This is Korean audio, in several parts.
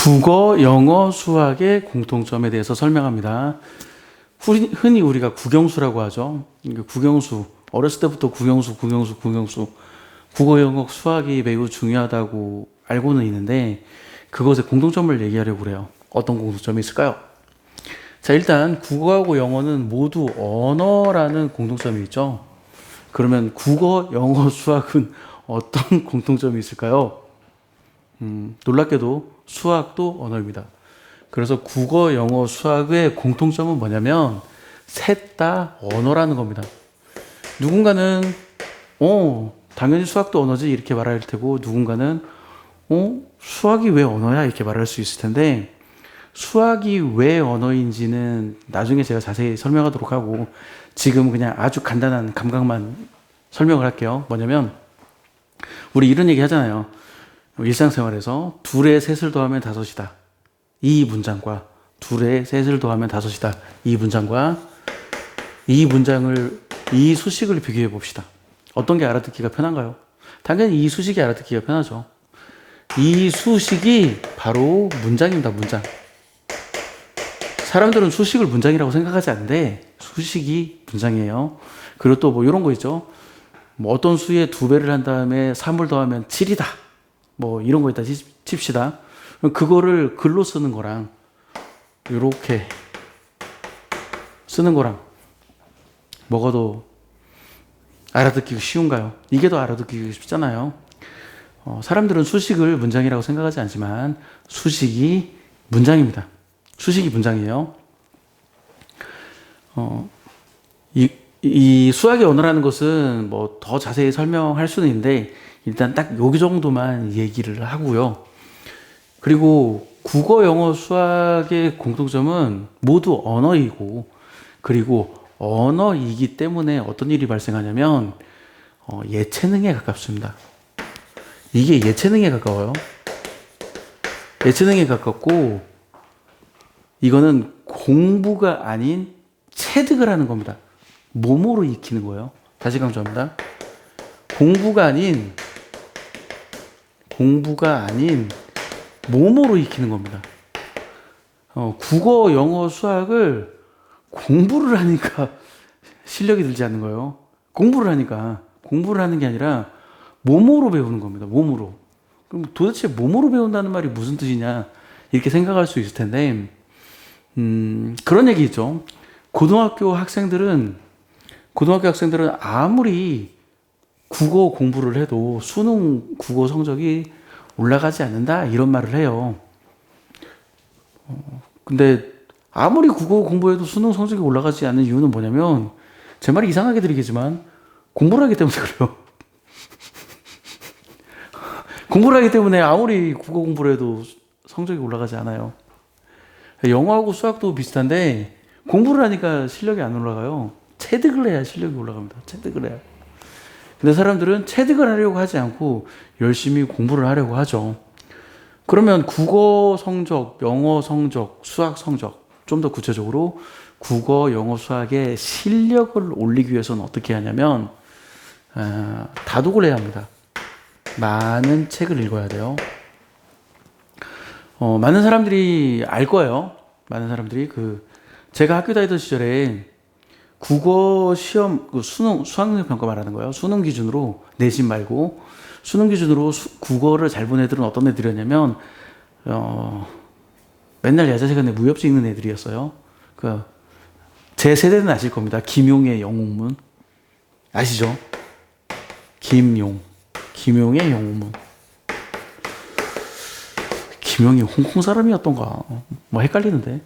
국어, 영어, 수학의 공통점에 대해서 설명합니다. 흔히 우리가 국영수라고 하죠. 국영수, 어렸을 때부터 국영수. 국어, 영어, 수학이 매우 중요하다고 알고는 있는데 그것의 공통점을 얘기하려고 그래요. 어떤 공통점이 있을까요? 자, 일단 국어하고 영어는 모두 언어라는 공통점이 있죠. 그러면 국어, 영어, 수학은 어떤 공통점이 있을까요? 놀랍게도 수학도 언어입니다. 그래서 국어, 영어, 수학의 공통점은 뭐냐면 셋 다 언어라는 겁니다. 누군가는 당연히 수학도 언어지 이렇게 말할 테고 누군가는 수학이 왜 언어야 이렇게 말할 수 있을 텐데 수학이 왜 언어인지는 나중에 제가 자세히 설명하도록 하고 지금 그냥 아주 간단한 감각만 설명을 할게요. 뭐냐면 우리 이런 얘기 하잖아요. 일상생활에서 둘에 셋을 더하면 다섯이다. 이 문장과 둘에 셋을 더하면 다섯이다. 이 문장과 이 수식을 비교해 봅시다. 어떤 게 알아듣기가 편한가요? 당연히 이 수식이 알아듣기가 편하죠. 이 수식이 바로 문장입니다. 문장. 사람들은 수식을 문장이라고 생각하지 않는데 수식이 문장이에요. 그리고 또 뭐 이런 거 있죠. 뭐 어떤 수에 2배를 한 다음에 3을 더하면 7이다. 뭐 이런 거 있다 칩시다. 그거를 글로 쓰는 거랑 이렇게 쓰는 거랑 뭐가 더 알아듣기 쉬운가요? 이게 더 알아듣기 쉽잖아요. 사람들은 수식을 문장이라고 생각하지 않지만 수식이 문장입니다. 수식이 문장이에요. 이 수학의 언어라는 것은 뭐 더 자세히 설명할 수는 있는데 일단 딱 여기 정도만 얘기를 하고요. 그리고 국어, 영어, 수학의 공통점은 모두 언어이고 그리고 언어이기 때문에 어떤 일이 발생하냐면 예체능에 가깝습니다. 이게 예체능에 가까워요. 예체능에 가깝고 이거는 공부가 아닌 체득을 하는 겁니다. 몸으로 익히는 거예요. 다시 강조합니다. 공부가 아닌 몸으로 익히는 겁니다. 국어, 영어, 수학을 공부를 하니까 실력이 들지 않는 거예요. 공부를 하는 게 아니라 몸으로 배우는 겁니다. 몸으로. 그럼 도대체 몸으로 배운다는 말이 무슨 뜻이냐 이렇게 생각할 수 있을 텐데 그런 얘기 있죠. 고등학교 학생들은 아무리 국어 공부를 해도 수능 국어 성적이 올라가지 않는다 이런 말을 해요. 근데 아무리 국어 공부해도 수능 성적이 올라가지 않는 이유는 뭐냐면 제 말이 이상하게 들리겠지만 공부를 하기 때문에 그래요. 공부를 하기 때문에 아무리 국어 공부를 해도 성적이 올라가지 않아요. 영어하고 수학도 비슷한데 공부를 하니까 실력이 안 올라가요. 체득을 해야 실력이 올라갑니다. 체득을 해야. 근데 사람들은 체득을 하려고 하지 않고 열심히 공부를 하려고 하죠. 그러면 국어 성적, 영어 성적, 수학 성적, 좀 더 구체적으로 국어, 영어, 수학의 실력을 올리기 위해서는 어떻게 하냐면 다독을 해야 합니다. 많은 책을 읽어야 돼요. 많은 사람들이 알 거예요. 많은 사람들이 제가 학교 다니던 시절에 국어 시험 수능 수학능 평가 말하는 거예요. 수능 기준으로 내신 말고 수능 기준으로 국어를 잘 본 애들은 어떤 애들이었냐면 맨날 야자 시간에 무협지 읽는 애들이었어요. 제 세대는 아실 겁니다. 김용의 영웅문 아시죠? 김용의 영웅문. 김용이 홍콩 사람이었던가 뭐 헷갈리는데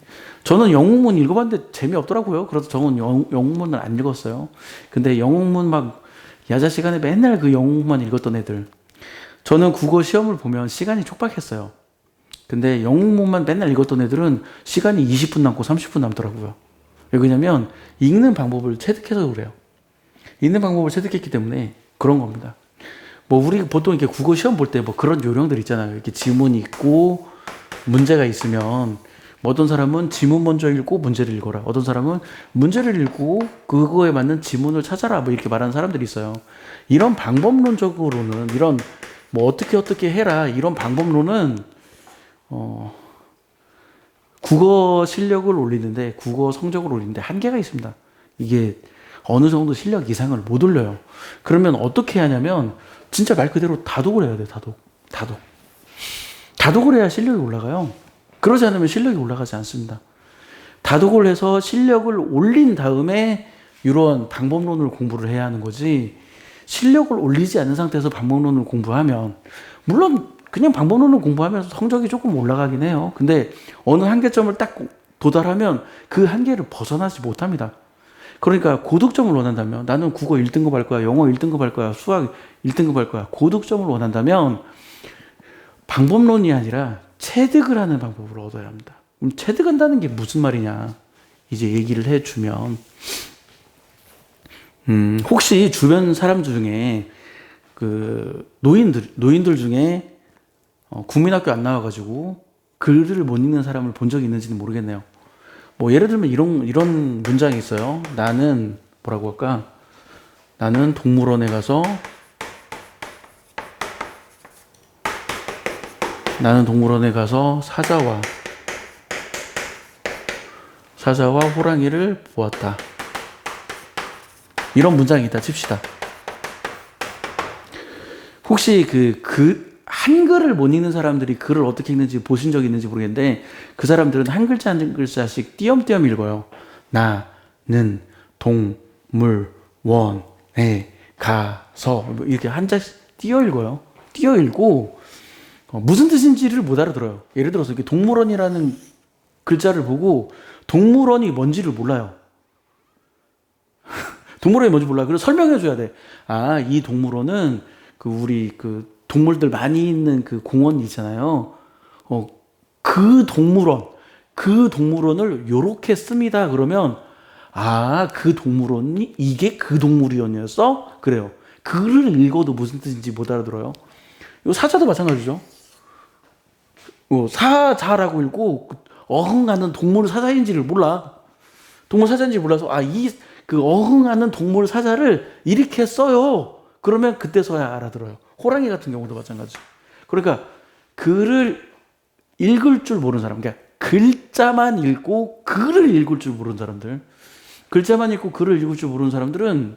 저는 영웅문 읽어봤는데 재미없더라고요. 그래서 저는 영웅문을 안 읽었어요. 근데 영웅문 막 야자 시간에 맨날 그 영웅만 읽었던 애들 저는 국어 시험을 보면 시간이 촉박했어요. 근데 영웅문만 맨날 읽었던 애들은 시간이 20분 남고 30분 남더라고요. 왜 그러냐면 읽는 방법을 체득해서 그래요. 읽는 방법을 체득했기 때문에 그런 겁니다. 뭐 우리 보통 이렇게 국어 시험 볼 때 뭐 그런 요령들 있잖아요. 이렇게 지문이 있고 문제가 있으면 뭐 어떤 사람은 지문 먼저 읽고 문제를 읽어라. 어떤 사람은 문제를 읽고 그거에 맞는 지문을 찾아라. 뭐 이렇게 말하는 사람들이 있어요. 이런 방법론적으로는 이런 뭐 어떻게 해라 이런 방법론은 국어 실력을 올리는데, 국어 성적을 올리는데 한계가 있습니다. 이게 어느 정도 실력 이상을 못 올려요. 그러면 어떻게 하냐면 진짜 말 그대로 다독을 해야 돼. 다독을 해야 실력이 올라가요. 그러지 않으면 실력이 올라가지 않습니다. 다독을 해서 실력을 올린 다음에 이런 방법론을 공부를 해야 하는 거지, 실력을 올리지 않은 상태에서 방법론을 공부하면, 물론 그냥 방법론을 공부하면서 성적이 조금 올라가긴 해요. 근데 어느 한계점을 딱 도달하면 그 한계를 벗어나지 못합니다. 그러니까 고득점을 원한다면, 나는 국어 1등급 할 거야, 영어 1등급 할 거야, 수학 1등급 할 거야, 고득점을 원한다면 방법론이 아니라 체득을 하는 방법을 얻어야 합니다. 그럼 체득한다는 게 무슨 말이냐 이제 얘기를 해주면, 혹시 주변 사람 중에 그 노인들 중에 국민학교 안 나와가지고 글을 못 읽는 사람을 본 적이 있는지는 모르겠네요. 뭐 예를 들면 이런 문장이 있어요. 나는 뭐라고 할까? 나는 동물원에 가서 사자와 호랑이를 보았다. 이런 문장이 있다 칩시다. 혹시 한글을 못 읽는 사람들이 글을 어떻게 읽는지 보신 적 있는지 모르겠는데, 그 사람들은 한 글자 한 글자씩 띄엄띄엄 읽어요. 나는 동물원에 가서 이렇게 한자씩 띄어 읽어요. 띄어 읽고 무슨 뜻인지를 못 알아들어요. 예를 들어서 이렇게 동물원이라는 글자를 보고 동물원이 뭔지를 몰라요. 동물원이 뭔지 몰라. 그래서 설명해 줘야 돼. 아, 이 동물원은 우리 동물들 많이 있는 그 공원 있잖아요. 그 동물원을 요렇게 씁니다. 그러면, 아, 그 동물원이 이게 그 동물원이었어? 그래요. 글을 읽어도 무슨 뜻인지 못 알아들어요. 이 사자도 마찬가지죠. 사자라고 읽고 어흥하는 동물 사자인지를 몰라. 동물 사자인지 몰라서, 아, 그 어흥하는 동물 사자를 이렇게 써요. 그러면 그때서야 알아들어요. 호랑이 같은 경우도 마찬가지. 그러니까 글을 읽을 줄 모르는 사람, 그러니까 글자만 읽고 글을 읽을 줄 모르는 사람들, 글자만 읽고 글을 읽을 줄 모르는 사람들은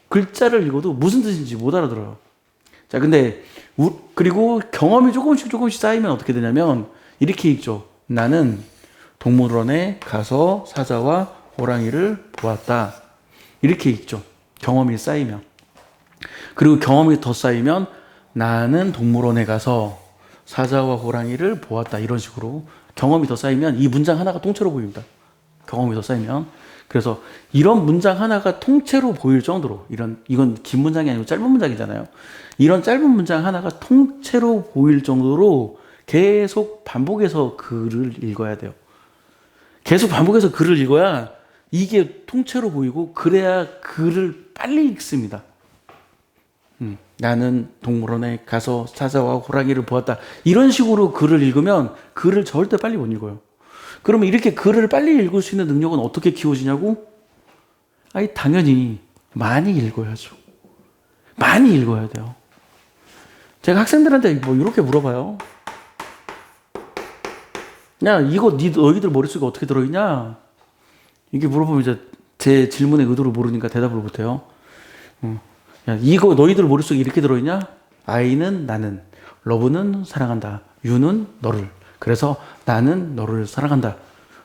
글자를 읽어도 무슨 뜻인지 못 알아들어요. 자, 근데 그리고 경험이 조금씩 쌓이면 어떻게 되냐면 이렇게 읽죠. 나는 동물원에 가서 사자와 호랑이를 보았다. 이렇게 읽죠. 경험이 쌓이면. 그리고 경험이 더 쌓이면 나는 동물원에 가서 사자와 호랑이를 보았다. 이런 식으로 경험이 더 쌓이면 이 문장 하나가 통째로 보입니다. 경험이 더 쌓이면. 그래서 이런 문장 하나가 통째로 보일 정도로, 이건 긴 문장이 아니고 짧은 문장이잖아요. 이런 짧은 문장 하나가 통째로 보일 정도로 계속 반복해서 글을 읽어야 돼요. 계속 반복해서 글을 읽어야 이게 통째로 보이고, 그래야 글을 빨리 읽습니다. 나는 동물원에 가서 사자와 호랑이를 보았다. 이런 식으로 글을 읽으면 글을 절대 빨리 못 읽어요. 그러면 이렇게 글을 빨리 읽을 수 있는 능력은 어떻게 키워지냐고? 아니, 당연히 많이 읽어야죠. 많이 읽어야 돼요. 제가 학생들한테 뭐 이렇게 물어봐요. 야, 이거 너희들 머릿속에 어떻게 들어있냐? 이게 물어보면 이제 제 질문의 의도를 모르니까 대답을 못해요. 야, 이거 너희들 머릿속에 이렇게 들어있냐? I는 나는, 러브는 사랑한다, U는 너를. 그래서 나는 너를 사랑한다.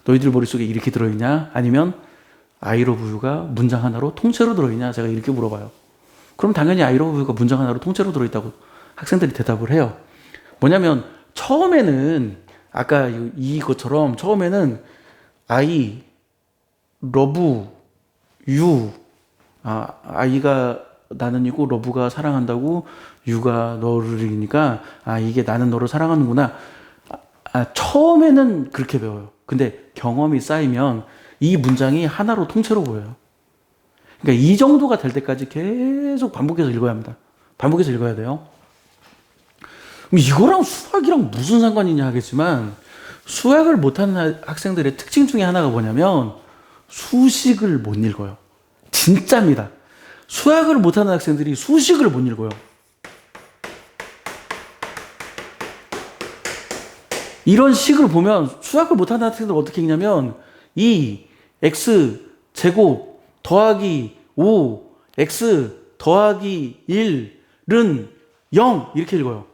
너희들 머릿속에 이렇게 들어있냐? 아니면 I love you가 문장 하나로 통째로 들어있냐? 제가 이렇게 물어봐요. 그럼 당연히 I love you가 문장 하나로 통째로 들어있다고 학생들이 대답을 해요. 뭐냐면 처음에는, 아까 이것처럼 처음에는 I love you, I가 나는이고 러브가 사랑한다고, you가 너를이니까 이게 나는 너를 사랑하는구나. 처음에는 그렇게 배워요. 근데 경험이 쌓이면 이 문장이 하나로 통째로 보여요. 그러니까 이 정도가 될 때까지 계속 반복해서 읽어야 합니다. 반복해서 읽어야 돼요. 그럼 이거랑 수학이랑 무슨 상관이냐 하겠지만, 수학을 못하는 학생들의 특징 중에 하나가 뭐냐면 수식을 못 읽어요. 진짜입니다. 수학을 못하는 학생들이 수식을 못 읽어요. 이런 식을 보면 수학을 못하는 학생들 어떻게 읽냐면 2 x 제곱 더하기 5 x 더하기 1은 0 이렇게 읽어요.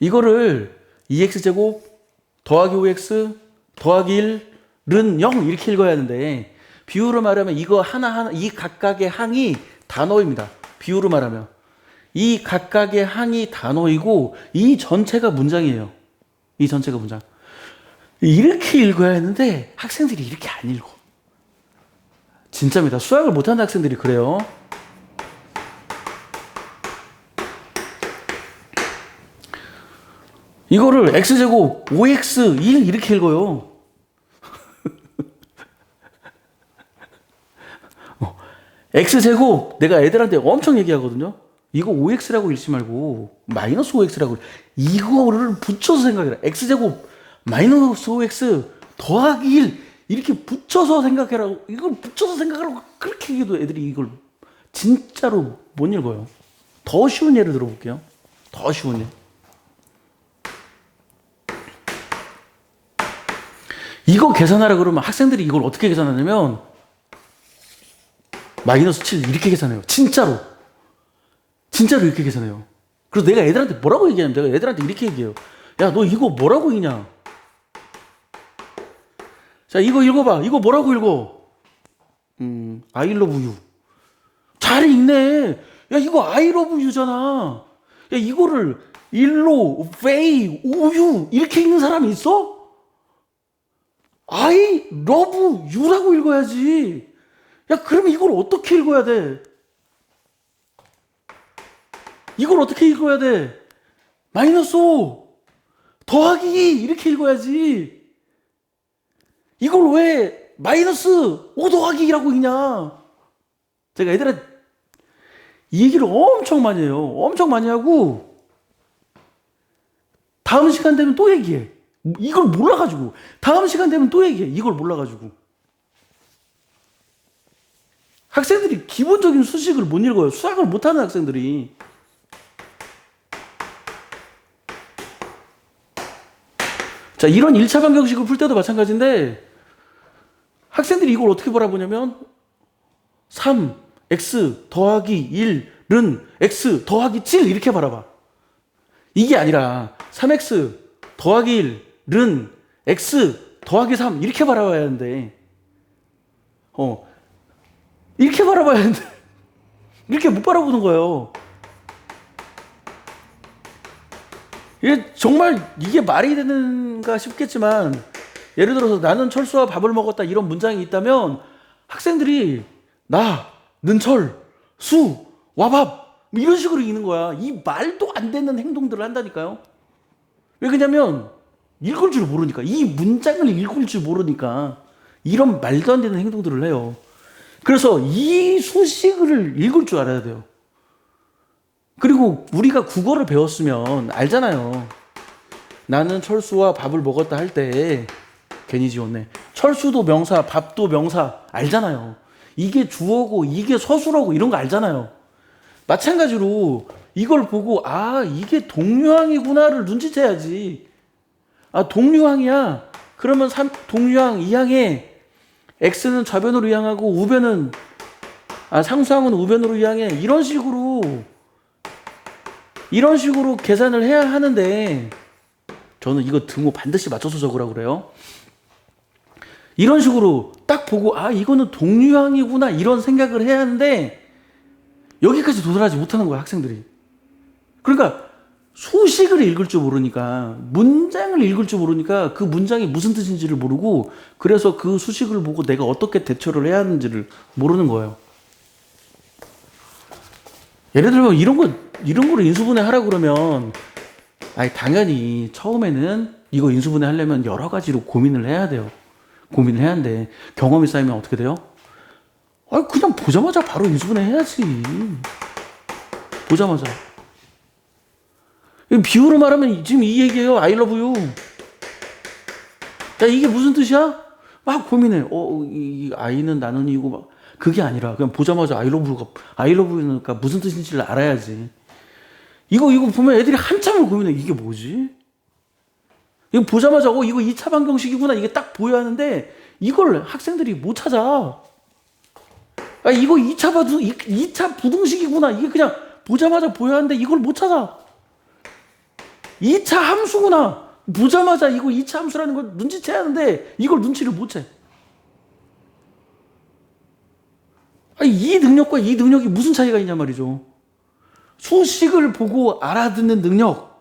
이거를 2x 제곱 더하기 5x 더하기 1은 0 이렇게 읽어야 하는데 비유로 말하면 이거 하나하나 이 각각의 항이 단어입니다. 비유로 말하면 이 각각의 항이 단어이고 이 전체가 문장이에요. 이 전체가 문장. 이렇게 읽어야 했는데 학생들이 이렇게 안 읽어. 진짜입니다. 수학을 못하는 학생들이 그래요. 이거를 x제곱 5x 1 이렇게 읽어요. x제곱 내가 애들한테 엄청 얘기하거든요. 이거 5x라고 읽지 말고 마이너스 5x라고 이거를 붙여서 생각해라. x제곱 마이너스 5x 더하기 1 이렇게 붙여서 생각해라고 이걸 붙여서 생각하라고 그렇게 얘기해도 애들이 이걸 진짜로 못 읽어요. 더 쉬운 예를 들어볼게요. 더 쉬운 예. 이거 계산하라 그러면 학생들이 이걸 어떻게 계산하냐면 마이너스 7 이렇게 계산해요. 진짜로 이렇게 계산해요. 그래서 내가 애들한테 뭐라고 얘기하냐면 내가 애들한테 이렇게 얘기해요. 야, 너 이거 뭐라고 읽냐? 자, 이거 읽어봐. 이거 뭐라고 읽어? I love you. 잘 읽네. 야, 이거 I love you잖아. 야, 이거를 일로, way, you 이렇게 읽는 사람이 있어? I love you라고 읽어야지. 야, 그러면 이걸 어떻게 읽어야 돼? 이걸 어떻게 읽어야 돼? 마이너스 5 더하기 2 이렇게 읽어야지. 이걸 왜 마이너스 5 더하기 2라고 읽냐? 제가 애들한테 이 얘기를 엄청 많이 해요. 엄청 많이 하고 다음 시간 되면 또 얘기해. 이걸 몰라가지고 다음 시간 되면 또 얘기해. 이걸 몰라가지고 학생들이 기본적인 수식을 못 읽어요. 수학을 못하는 학생들이. 자, 이런 1차 방정식을 풀 때도 마찬가지인데 학생들이 이걸 어떻게 바라보냐면 3x 더하기 1은 x 더하기 7 이렇게 바라봐. 이게 아니라 3x 더하기 1은 x 더하기 3 이렇게 바라봐야 하는데 이렇게 바라봐야 하는데 이렇게 못 바라보는 거예요. 이게 정말 이게 말이 되는가 싶겠지만 예를 들어서 나는 철수와 밥을 먹었다 이런 문장이 있다면 학생들이 나는 철, 수, 와 밥 이런 식으로 읽는 거야. 이 말도 안 되는 행동들을 한다니까요. 왜 그러냐면 읽을 줄 모르니까 이 문장을 읽을 줄 모르니까 이런 말도 안 되는 행동들을 해요. 그래서 이 수식을 읽을 줄 알아야 돼요. 그리고 우리가 국어를 배웠으면 알잖아요. 나는 철수와 밥을 먹었다 할 때 괜히 지웠네. 철수도 명사, 밥도 명사 알잖아요. 이게 주어고 이게 서술어고 이런 거 알잖아요. 마찬가지로 이걸 보고 아 이게 동류항이구나를 눈치채야지. 아 동류항이야. 그러면 동류항 2항에 x는 좌변으로 이항하고 우변은 상수항은 우변으로 이항해. 이런 식으로 계산을 해야 하는데 저는 이거 등호 반드시 맞춰서 적으라고 그래요. 이런 식으로 딱 보고 아 이거는 동류항이구나 이런 생각을 해야 하는데 여기까지 도달하지 못하는 거야 학생들이. 그러니까 수식을 읽을 줄 모르니까 문장을 읽을 줄 모르니까 그 문장이 무슨 뜻인지를 모르고 그래서 그 수식을 보고 내가 어떻게 대처를 해야 하는지를 모르는 거예요. 예를 들면 이런 거를 인수분해 하라고 그러면 당연히 처음에는 이거 인수분해 하려면 여러 가지로 고민을 해야 돼요. 고민을 해야 하는데 경험이 쌓이면 어떻게 돼요? 그냥 보자마자 바로 인수분해 해야지. 보자마자. 비유로 말하면 지금 이 얘기예요. I love you. 야, 이게 무슨 뜻이야? 막 고민해. 이 I는 나는이고 막 그게 아니라 그냥 보자마자 I love you가 무슨 뜻인지를 알아야지. 이거 보면 애들이 한참을 고민해. 이게 뭐지? 이거 보자마자 이거 2차 방정식이구나 이게 딱 보여야 하는데 이걸 학생들이 못 찾아. 이거 2차 부등식이구나 이게 그냥 보자마자 보여야 하는데 이걸 못 찾아. 2차 함수구나 보자마자 이거 2차 함수라는 걸 눈치채야 하는데 이걸 눈치를 못 채. 이 능력과 이 능력이 무슨 차이가 있냐 말이죠. 수식을 보고 알아듣는 능력.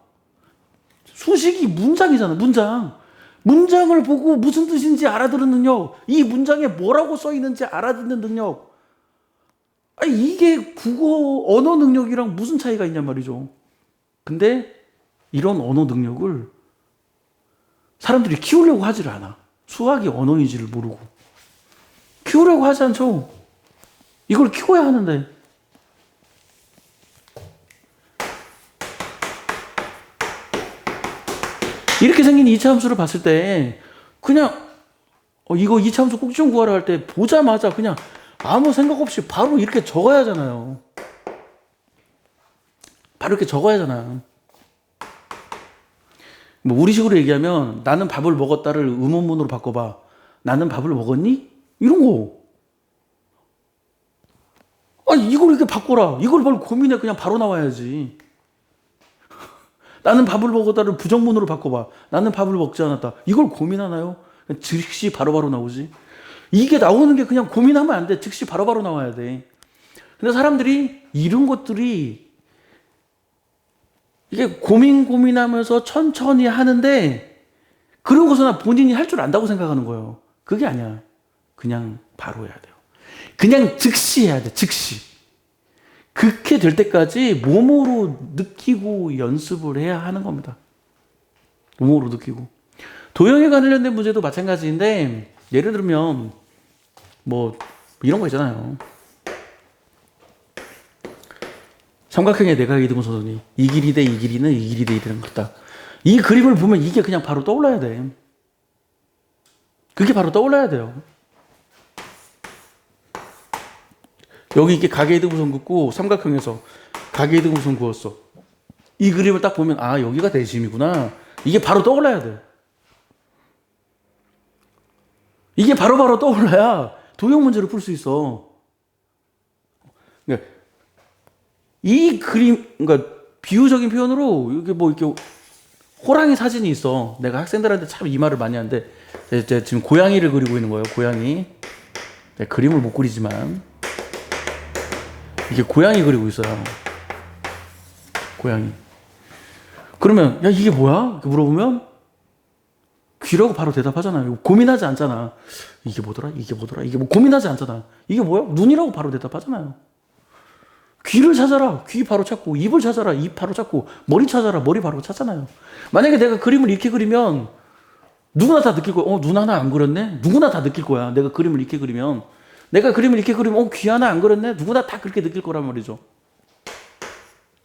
수식이 문장이잖아, 문장. 문장을 보고 무슨 뜻인지 알아듣는 능력. 이 문장에 뭐라고 써 있는지 알아듣는 능력. 이게 국어 언어 능력이랑 무슨 차이가 있냐 말이죠. 근데 이런 언어 능력을 사람들이 키우려고 하지를 않아. 수학이 언어인지를 모르고. 키우려고 하지 않죠. 이걸 키워야 하는데. 이렇게 생긴 2차 함수를 봤을 때 그냥 이거 2차 함수 꼭 좀 구하라 할 때 보자마자 그냥 아무 생각 없이 바로 이렇게 적어야 하잖아요. 바로 이렇게 적어야 하잖아. 뭐 우리식으로 얘기하면 나는 밥을 먹었다를 의문문으로 바꿔봐. 나는 밥을 먹었니? 이런 거. 이걸 이렇게 바꿔라. 이걸 바로 고민해. 그냥 바로 나와야지. 나는 밥을 먹었다를 부정문으로 바꿔봐. 나는 밥을 먹지 않았다. 이걸 고민하나요? 즉시 바로바로 나오지. 이게 나오는 게 그냥 고민하면 안 돼. 즉시 바로바로 나와야 돼. 근데 사람들이 이런 것들이 이게 고민하면서 천천히 하는데 그러고서나 본인이 할 줄 안다고 생각하는 거예요. 그게 아니야. 그냥 바로 해야 돼요. 그냥 즉시 해야 돼. 즉시. 그렇게 될 때까지 몸으로 느끼고 연습을 해야 하는 겁니다. 몸으로 느끼고. 도형에 관련된 문제도 마찬가지인데 예를 들면 뭐 이런 거 있잖아요. 삼각형의 내각 이등분선이 이 길이 대 이 길이는 이 길이 대 이 길이는 같다. 이 그림을 보면 이게 그냥 바로 떠올라야 돼. 그게 바로 떠올라야 돼요. 여기 이게 각의 이등분선 긋고 삼각형에서 각의 이등분선 그었어. 이 그림을 딱 보면 여기가 내심이구나. 이게 바로 떠올라야 돼. 이게 바로바로 떠올라야 도형 문제를 풀 수 있어. 그러니까 이 그림, 그러니까 비유적인 표현으로 이게 뭐 이렇게 호랑이 사진이 있어. 내가 학생들한테 참 이 말을 많이 하는데 제가 지금 고양이를 그리고 있는 거예요. 고양이. 그림을 못 그리지만 이게 고양이 그리고 있어요. 고양이. 그러면 야 이게 뭐야? 이렇게 물어보면 귀라고 바로 대답하잖아요. 고민하지 않잖아. 이게 뭐더라? 이게 뭐더라? 이게 뭐 고민하지 않잖아. 이게 뭐야? 눈이라고 바로 대답하잖아요. 귀를 찾아라. 귀 바로 찾고 입을 찾아라. 입 바로 찾고 머리 찾아라. 머리 바로 찾잖아요. 만약에 내가 그림을 이렇게 그리면 누구나 다 느낄 거야. 눈 하나 안 그렸네? 누구나 다 느낄 거야. 내가 그림을 이렇게 그리면. 내가 그림을 이렇게 그리면 귀 하나 안 그렸네? 누구나 다 그렇게 느낄 거란 말이죠.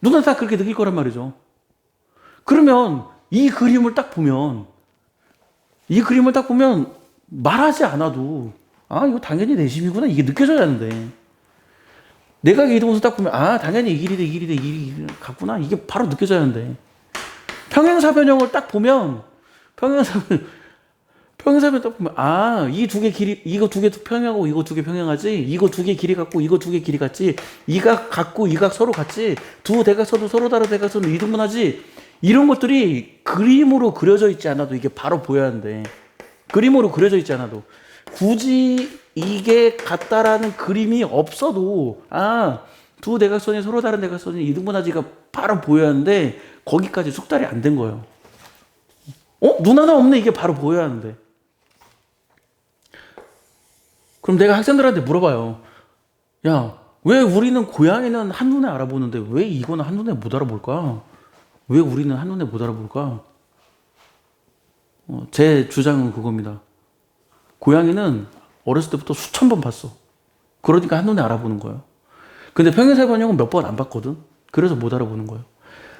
누구나 다 그렇게 느낄 거란 말이죠. 그러면 이 그림을 딱 보면 말하지 않아도 이거 당연히 내심이구나 이게 느껴져야 하는데 내가 이동해서 딱 보면 당연히 이 길이 돼 이 길이 돼 이 길이 같구나 이게 바로 느껴져야 하는데 평행사 변형을 딱 보면 평행사 변형 딱 보면 이 두 개 길이 이거 두 개 평행하고 이거 두 개 평행하지 이거 두 개 길이 같고 이거 두 개 길이 같지 이 각 같고 이 각 서로 같지 두 대각선도 서로 다른 대각선은 이등분하지 이런 것들이 그림으로 그려져 있지 않아도 이게 바로 보여야 하는데 그림으로 그려져 있지 않아도 굳이 이게 같다라는 그림이 없어도 두 대각선이 서로 다른 대각선이 이등분하지가 바로 보여야 하는데 거기까지 숙달이 안 된 거예요. 눈 하나 없네 이게 바로 보여야 하는데 그럼 내가 학생들한테 물어봐요. 야, 왜 우리는 고양이는 한눈에 알아보는데 왜 이거는 한눈에 못 알아볼까? 왜 우리는 한눈에 못 알아볼까? 제 주장은 그겁니다. 고양이는 어렸을 때부터 수천 번 봤어. 그러니까 한눈에 알아보는 거예요. 근데 평행사 변형은 몇 번 안 봤거든. 그래서 못 알아보는 거예요.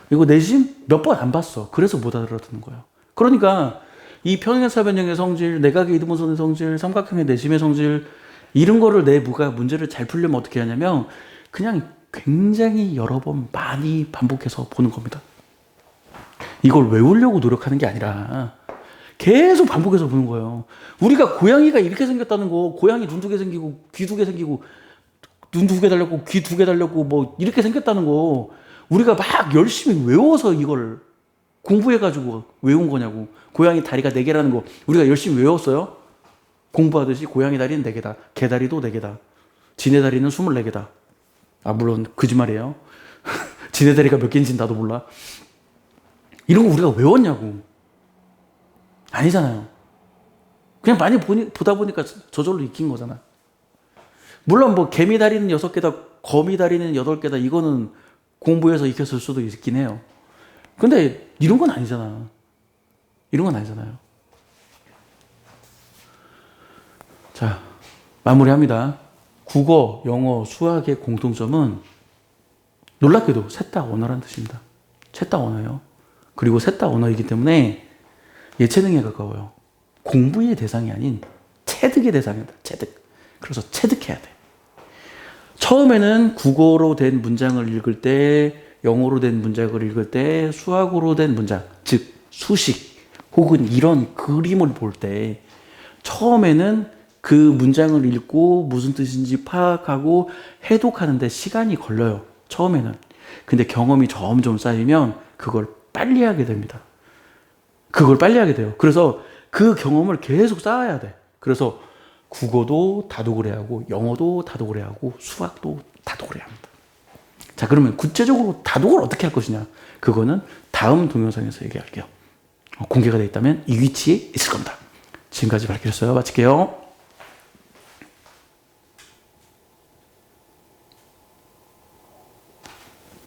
그리고 내심 몇 번 안 봤어. 그래서 못 알아듣는 거예요. 그러니까 이 평행사 변형의 성질, 내각의 이등분선의 성질, 삼각형의 내심의 성질 이런 거를 내가 문제를 잘 풀려면 어떻게 하냐면 그냥 굉장히 여러 번 많이 반복해서 보는 겁니다. 이걸 외우려고 노력하는 게 아니라 계속 반복해서 보는 거예요. 우리가 고양이가 이렇게 생겼다는 거, 고양이 눈 2개 생기고 귀 2개 생기고 눈 2개 달렸고 귀 2개 달렸고 뭐 이렇게 생겼다는 거 우리가 막 열심히 외워서 이걸 공부해가지고 외운 거냐고. 고양이 다리가 4개라는 거 우리가 열심히 외웠어요? 공부하듯이 고양이 다리는 4개다. 개 다리도 4개다. 지네 다리는 24개다. 아, 물론 거짓말이에요. 지네 다리가 몇 개인지는 나도 몰라. 이런 거 우리가 외웠냐고. 아니잖아요. 그냥 많이 보다 보니까 저절로 익힌 거잖아. 물론 뭐 개미 다리는 6개다, 거미 다리는 8개다, 이거는 공부해서 익혔을 수도 있긴 해요. 근데 이런 건 아니잖아. 이런 건 아니잖아요. 자, 마무리합니다. 국어, 영어, 수학의 공통점은 놀랍게도 셋 다 언어라는 뜻입니다. 셋 다 언어예요. 그리고 셋 다 언어이기 때문에 예체능에 가까워요. 공부의 대상이 아닌 체득의 대상이다. 체득. 그래서 체득해야 돼. 처음에는 국어로 된 문장을 읽을 때, 영어로 된 문장을 읽을 때, 수학으로 된 문장, 즉 수식 혹은 이런 그림을 볼 때 처음에는 그 문장을 읽고 무슨 뜻인지 파악하고 해독하는데 시간이 걸려요. 처음에는. 근데 경험이 점점 쌓이면 그걸 빨리 하게 됩니다. 그걸 빨리 하게 돼요. 그래서 그 경험을 계속 쌓아야 돼. 그래서 국어도 다독을 해야 하고 영어도 다독을 해야 하고 수학도 다독을 해야 합니다. 자, 그러면 구체적으로 다독을 어떻게 할 것이냐? 그거는 다음 동영상에서 얘기할게요. 공개가 되어 있다면 이 위치에 있을 겁니다. 지금까지 밝혔어요. 마칠게요.